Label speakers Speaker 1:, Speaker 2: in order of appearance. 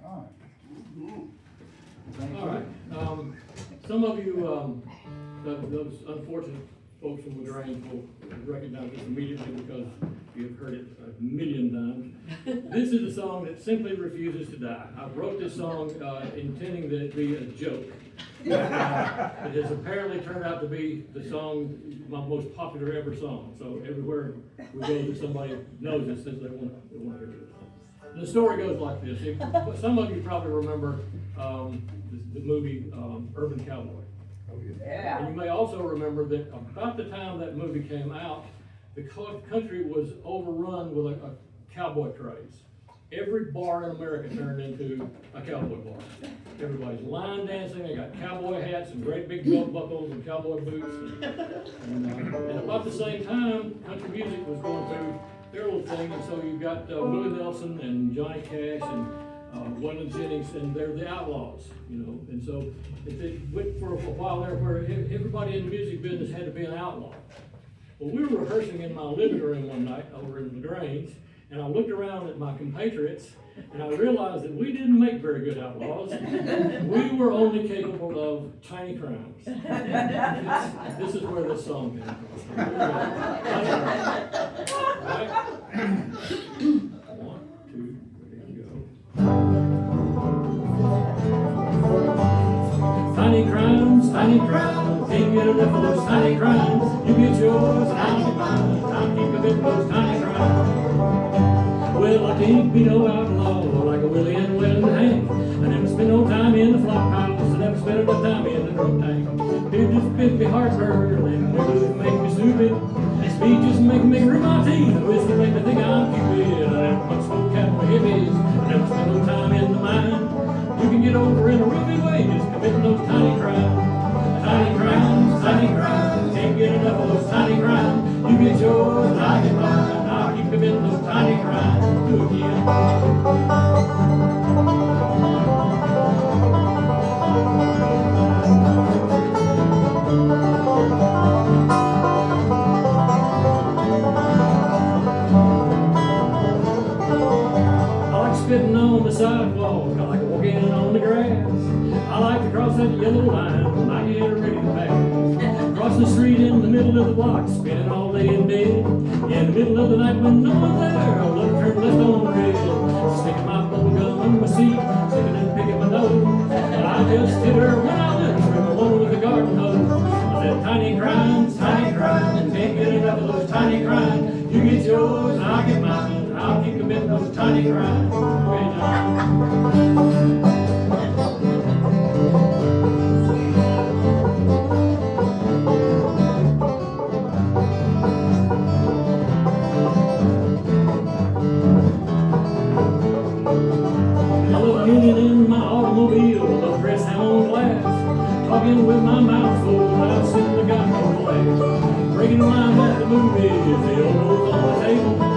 Speaker 1: All right. Thank you.
Speaker 2: All right. Some of you, those unfortunate folks from LaGrange will recognize this immediately because you've heard it a million times. This is a song that simply refuses to die. I wrote this song intending that it be a joke. It has apparently turned out to be the song, my most popular ever song. So everywhere we go, that somebody knows it, says they want to hear it. The story goes like this. Some of you probably remember the movie Urban Cowboy.
Speaker 3: Yeah.
Speaker 2: And you may also remember that about the time that movie came out, the country was overrun with a cowboy craze. Every bar in America turned into a cowboy bar. Everybody's line dancing, they got cowboy hats and great big belt buckles and cowboy boots. And about the same time, country music was going through their little thing, and so you've got Willie Nelson and Johnny Cash and Waylon Jennings, and they're the Outlaws, you know. And so it went for a while there where everybody in the music business had to be an outlaw. Well, we were rehearsing in my living room one night over in LaGrange, and I looked around at my compatriots, and I realized that we didn't make very good outlaws. We were only capable of tiny crimes. This is where this song came from. Right? One, two, ready, go. Tiny crimes, can't get enough of those tiny crimes. You get yours and I'll get mine. I'll keep committing those tiny crimes. Well, I can't be no outlaw like a Willie and Waylon Hank. I never spent no time in the flop house. I never spent enough time in the drunk tank. It just bit me heartburn and blues make me stupid. And speed just make me grit my teeth. And whiskey make me think I'm Cupid. I never much smoke cattle or hippies. I never spent no time in the mine. You can get over in a roofy way just committing those tiny crimes. Tiny crimes, can't get enough of those tiny crimes. You get yours and I get mine. I'll keep committing those tiny crimes. Do it again. I like spitting on the sidewalk. I like walking on the grass. I like to cross that yellow line when I get ready to pass. Cross the street in the middle of the block, spinning all day in bed. In the middle of the night when no one's there, I'll look turn left on the red. Sticking my bubble gum in my seat, sticking and picking my nose. And I just hit her when I live from the one with the garden hose. I said, tiny crimes, can't get enough of those tiny crimes. You get yours and I'll get mine. I'll keep committing those tiny crimes. Okay, John. In my automobile, the press on glass, talking with my mouth full, I've seen the guy no class, breaking the line at the movies, the elbows on the table.